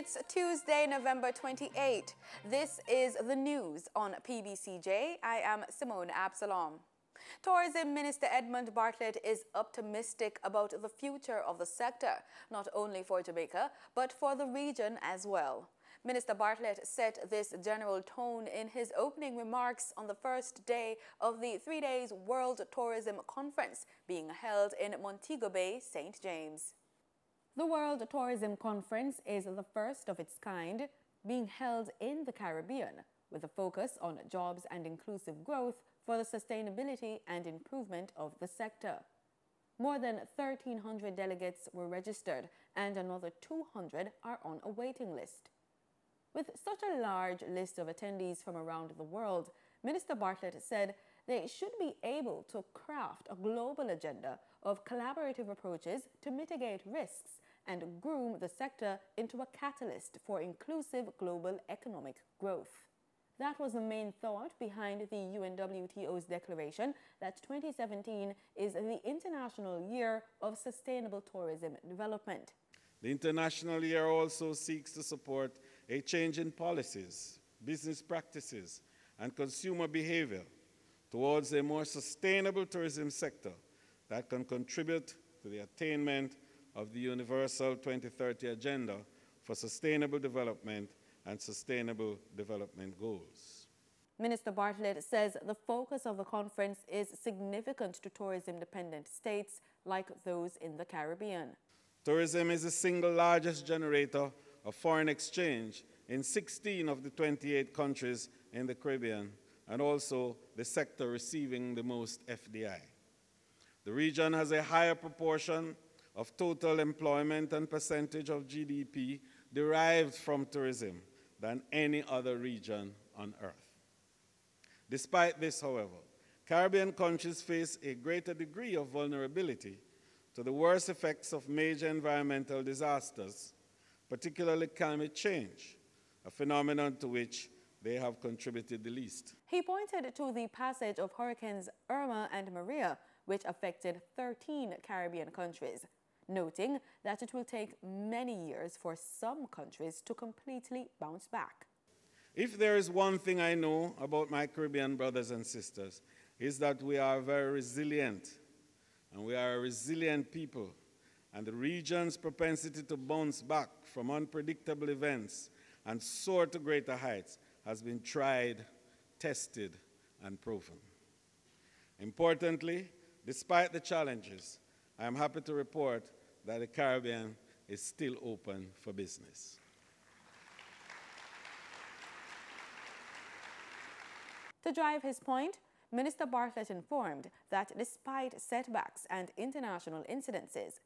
It's Tuesday, November 28. This is the news on PBCJ. I am Simone Absalom. Tourism Minister Edmund Bartlett is optimistic about the future of the sector, not only for Jamaica, but for the region as well. Minister Bartlett set this general tone in his opening remarks on the first day of the 3 days World Tourism Conference being held in Montego Bay, St. James. The World Tourism Conference is the first of its kind being held in the Caribbean, with a focus on jobs and inclusive growth for the sustainability and improvement of the sector. More than 1,300 delegates were registered and another 200 are on a waiting list. With such a large list of attendees from around the world, Minister Bartlett said they should be able to craft a global agenda of collaborative approaches to mitigate risks and groom the sector into a catalyst for inclusive global economic growth. That was the main thought behind the UNWTO's declaration that 2017 is the International Year of Sustainable Tourism Development. The International Year also seeks to support a change in policies, business practices, and consumer behavior towards a more sustainable tourism sector that can contribute to the attainment of the Universal 2030 Agenda for Sustainable Development and Sustainable Development Goals. Minister Bartlett says the focus of the conference is significant to tourism-dependent states like those in the Caribbean. Tourism is the single largest generator of foreign exchange in 16 of the 28 countries in the Caribbean, and also the sector receiving the most FDI. The region has a higher proportion of total employment and percentage of GDP derived from tourism than any other region on earth. Despite this, however, Caribbean countries face a greater degree of vulnerability to the worst effects of major environmental disasters, particularly climate change, a phenomenon to which they have contributed the least. He pointed to the passage of Hurricanes Irma and Maria, which affected 13 Caribbean countries, noting that it will take many years for some countries to completely bounce back. If there is one thing I know about my Caribbean brothers and sisters, is that we are very resilient, and we are a resilient people, and the region's propensity to bounce back from unpredictable events and soar to greater heights has been tried, tested, and proven. Importantly, despite the challenges, I am happy to report that the Caribbean is still open for business. To drive his point, Minister Bartlett informed that despite setbacks and international incidences,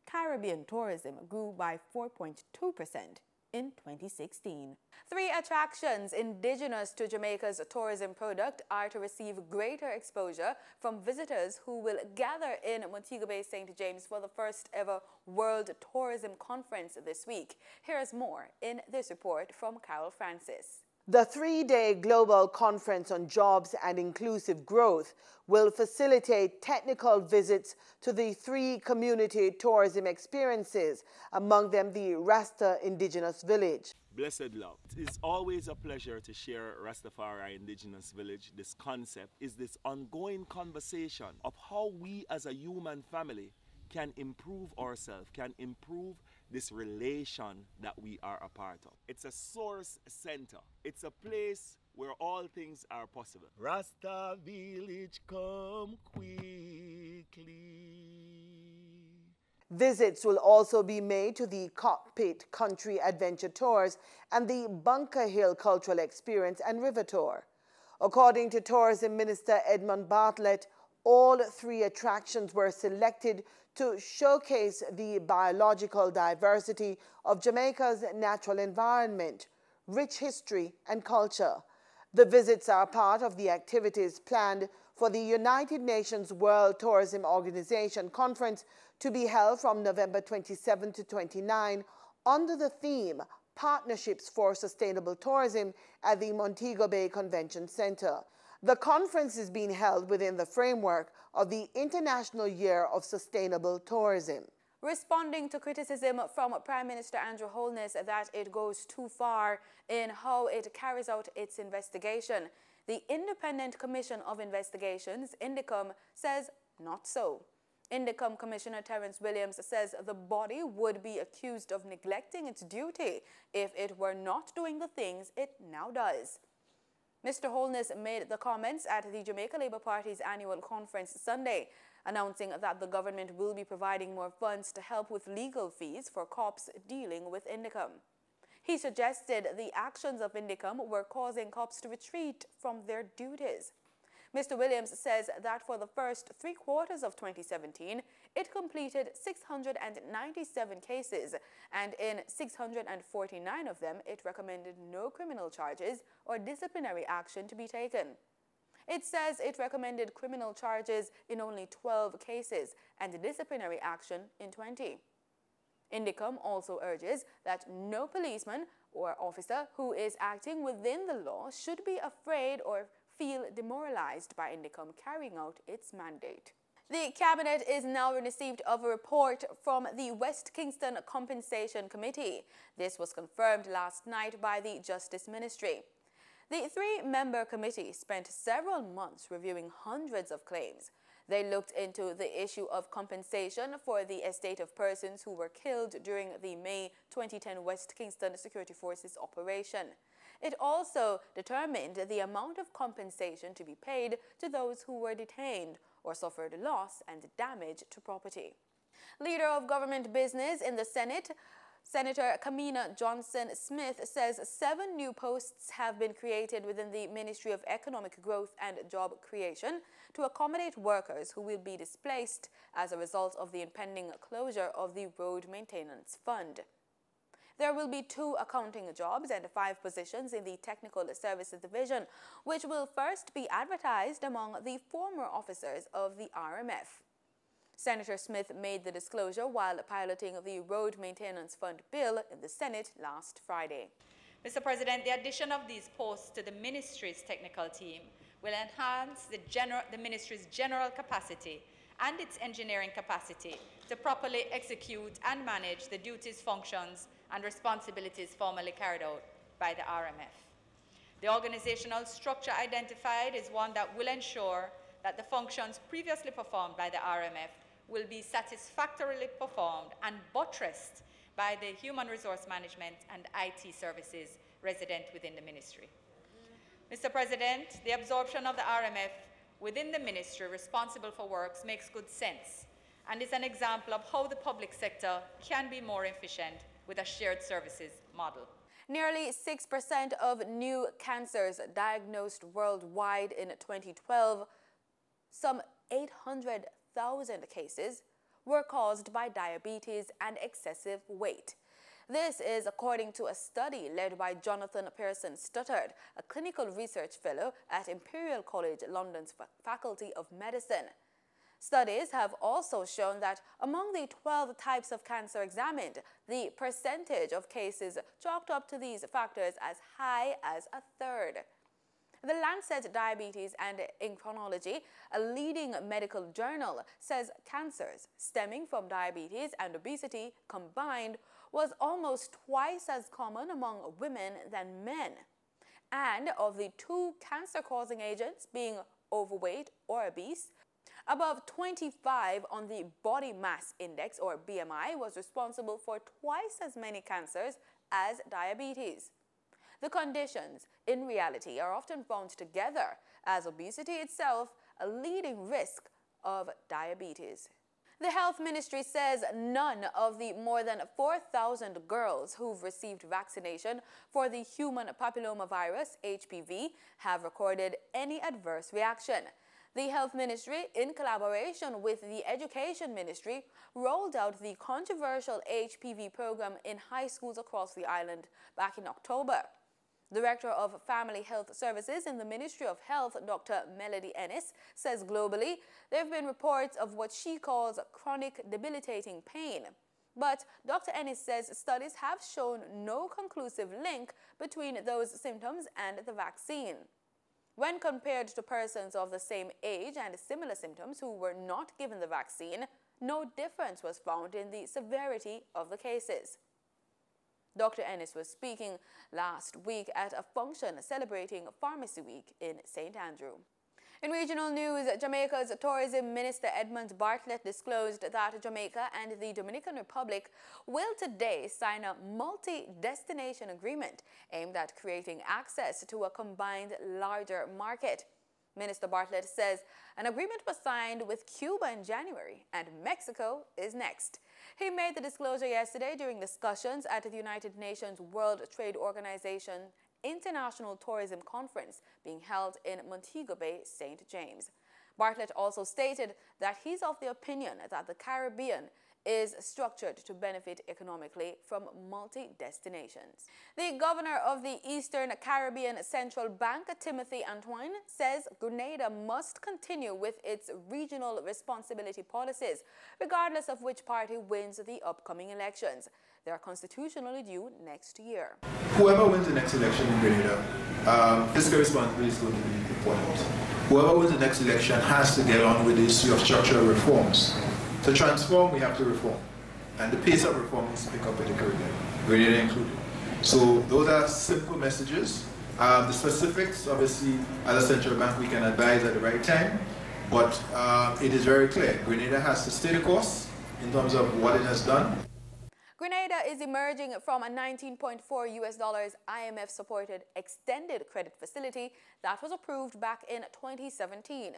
Caribbean tourism grew by 4.2% in 2016. 3 attractions indigenous to Jamaica's tourism product are to receive greater exposure from visitors who will gather in Montego Bay, St. James for the first ever World Tourism Conference this week. Here's more in this report from Carol Francis. The 3-day global conference on jobs and inclusive growth will facilitate technical visits to the 3 community tourism experiences, among them the Rasta Indigenous Village. Blessed love. It is always a pleasure to share Rastafari Indigenous Village. This concept is this ongoing conversation of how we as a human family can improve ourselves, can improve this relation that we are a part of. It's a source center. It's a place where all things are possible. Rasta Village, come quickly. Visits will also be made to the Cockpit Country Adventure Tours and the Bunker Hill Cultural Experience and River Tour. According to Tourism Minister Edmund Bartlett, all 3 attractions were selected to showcase the biological diversity of Jamaica's natural environment, rich history, and culture. The visits are part of the activities planned for the United Nations World Tourism Organization Conference to be held from November 27 to 29 under the theme Partnerships for Sustainable Tourism at the Montego Bay Convention Center. The conference is being held within the framework of the International Year of Sustainable Tourism. Responding to criticism from Prime Minister Andrew Holness that it goes too far in how it carries out its investigation, the Independent Commission of Investigations, INDECOM, says not so. INDECOM Commissioner Terence Williams says the body would be accused of neglecting its duty if it were not doing the things it now does. Mr. Holness made the comments at the Jamaica Labour Party's annual conference Sunday, announcing that the government will be providing more funds to help with legal fees for cops dealing with INDECOM. He suggested the actions of INDECOM were causing cops to retreat from their duties. Mr. Williams says that for the first 3 quarters of 2017, it completed 697 cases, and in 649 of them, it recommended no criminal charges or disciplinary action to be taken. It says it recommended criminal charges in only 12 cases and disciplinary action in 20. INDECOM also urges that no policeman or officer who is acting within the law should be afraid or feel demoralized by INDECOM carrying out its mandate. The Cabinet is now in receipt of a report from the West Kingston Compensation Committee. This was confirmed last night by the Justice Ministry. The 3-member committee spent several months reviewing hundreds of claims. They looked into the issue of compensation for the estate of persons who were killed during the May 2010 West Kingston Security Forces operation. It also determined the amount of compensation to be paid to those who were detained or suffered loss and damage to property. Leader of Government Business in the Senate, Senator Kamina Johnson-Smith, says 7 new posts have been created within the Ministry of Economic Growth and Job Creation to accommodate workers who will be displaced as a result of the impending closure of the Road Maintenance Fund. There will be 2 accounting jobs and 5 positions in the Technical Services Division, which will first be advertised among the former officers of the RMF. Senator Smith made the disclosure while piloting the Road Maintenance Fund bill in the Senate last Friday. Mr. President, the addition of these posts to the ministry's technical team will enhance the ministry's general capacity and its engineering capacity to properly execute and manage the duties, functions, and responsibilities formerly carried out by the RMF. The organizational structure identified is one that will ensure that the functions previously performed by the RMF will be satisfactorily performed and buttressed by the human resource management and IT services resident within the ministry. Mr. President, the absorption of the RMF within the ministry responsible for works makes good sense and is an example of how the public sector can be more efficient with a shared services model. Nearly 6% of new cancers diagnosed worldwide in 2012, some 800,000 cases, were caused by diabetes and excessive weight. This is according to a study led by Jonathan Pearson Stuttard, a clinical research fellow at Imperial College London's Faculty of Medicine. Studies have also shown that among the 12 types of cancer examined, the percentage of cases chalked up to these factors as high as a third. The Lancet Diabetes and Endocrinology, a leading medical journal, says cancers stemming from diabetes and obesity combined was almost twice as common among women than men. And of the 2 cancer-causing agents being overweight or obese, above 25 on the body mass index, or BMI, was responsible for twice as many cancers as diabetes. The conditions, in reality, are often bound together, as obesity itself a leading risk of diabetes. The Health Ministry says none of the more than 4,000 girls who've received vaccination for the human papillomavirus, HPV, have recorded any adverse reaction. The Health Ministry, in collaboration with the Education Ministry, rolled out the controversial HPV program in high schools across the island back in October. Director of Family Health Services in the Ministry of Health, Dr. Melody Ennis, says globally there have been reports of what she calls chronic debilitating pain. But Dr. Ennis says studies have shown no conclusive link between those symptoms and the vaccine. When compared to persons of the same age and similar symptoms who were not given the vaccine, no difference was found in the severity of the cases. Dr. Ennis was speaking last week at a function celebrating Pharmacy Week in St. Andrew. In regional news, Jamaica's Tourism Minister Edmund Bartlett disclosed that Jamaica and the Dominican Republic will today sign a multi-destination agreement aimed at creating access to a combined larger market. Minister Bartlett says an agreement was signed with Cuba in January and Mexico is next. He made the disclosure yesterday during discussions at the United Nations World Trade Organization International Tourism Conference being held in Montego Bay, St. James. Bartlett also stated that he's of the opinion that the Caribbean is structured to benefit economically from multi-destinations. The governor of the Eastern Caribbean Central Bank, Timothy Antoine, says Grenada must continue with its regional responsibility policies, regardless of which party wins the upcoming elections. They are constitutionally due next year. Whoever wins the next election in Grenada, fiscal responsibility is going to be important. Whoever wins the next election has to get on with the issue of structural reforms. To transform, we have to reform. And the pace of reform needs to pick up in the Caribbean, Grenada included. So those are simple messages. The specifics, obviously, as a central bank, we can advise at the right time. But it is very clear. Grenada has to stay the course in terms of what it has done. Grenada is emerging from a $19.4 IMF-supported extended credit facility that was approved back in 2017.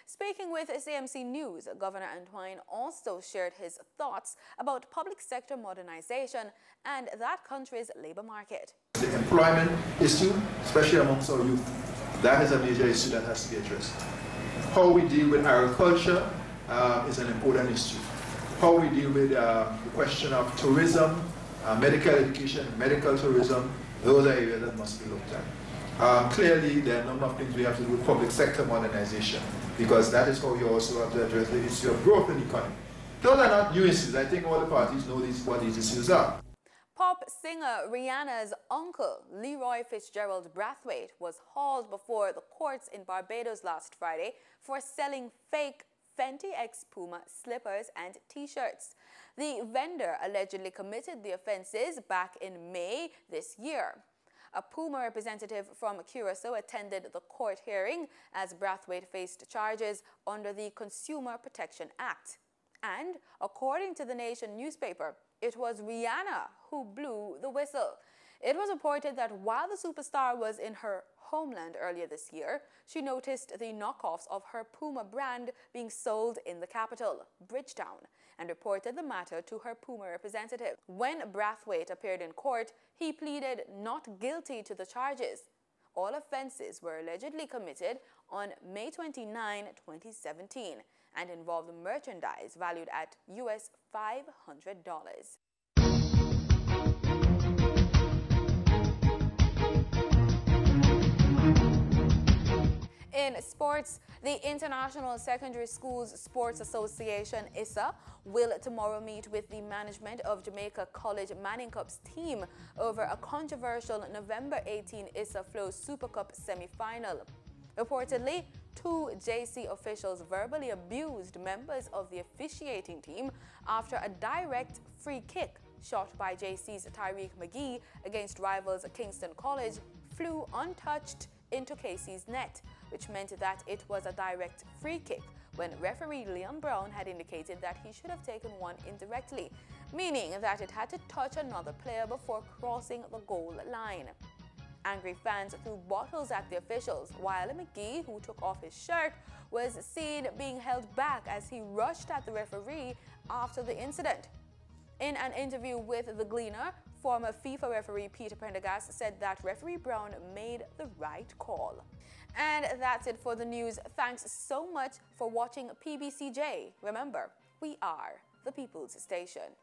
Speaking with CMC News, Governor Antoine also shared his thoughts about public sector modernization and that country's labor market. The employment issue, especially amongst our youth, that is a major issue that has to be addressed. How we deal with agriculture is an important issue. How we deal with the question of tourism, medical education, medical tourism, those are areas that must be looked at. Clearly, there are a number of things we have to do with public sector modernization, because that is how you also have to address the issue of growth in the economy. Those are not new issues. I think all the parties know what these issues are. Pop singer Rihanna's uncle, Leroy Fitzgerald Brathwaite, was hauled before the courts in Barbados last Friday for selling fake Fenty X Puma slippers and t-shirts. The vendor allegedly committed the offenses back in May this year. A Puma representative from Curacao attended the court hearing as Brathwaite faced charges under the Consumer Protection Act. And according to the Nation newspaper, it was Rihanna who blew the whistle. It was reported that while the superstar was in her homeland earlier this year, she noticed the knockoffs of her Puma brand being sold in the capital, Bridgetown, and reported the matter to her Puma representative. When Brathwaite appeared in court, he pleaded not guilty to the charges. All offenses were allegedly committed on May 29, 2017, and involved merchandise valued at US $500. In sports, the International Secondary Schools Sports Association, ISSA, will tomorrow meet with the management of Jamaica College Manning Cup's team over a controversial November 18 ISSA Flow Super Cup semi-final. Reportedly, two JC officials verbally abused members of the officiating team after a direct free kick shot by JC's Tyreek McGee against rivals Kingston College flew untouched into Casey's net, which meant that it was a direct free kick when referee Leon Brown had indicated that he should have taken one indirectly, meaning that it had to touch another player before crossing the goal line. Angry fans threw bottles at the officials, while McGee, who took off his shirt, was seen being held back as he rushed at the referee after the incident. In an interview with The Gleaner, former FIFA referee Peter Prendergast said that referee Brown made the right call. And that's it for the news. Thanks so much for watching PBCJ. Remember, we are the People's Station.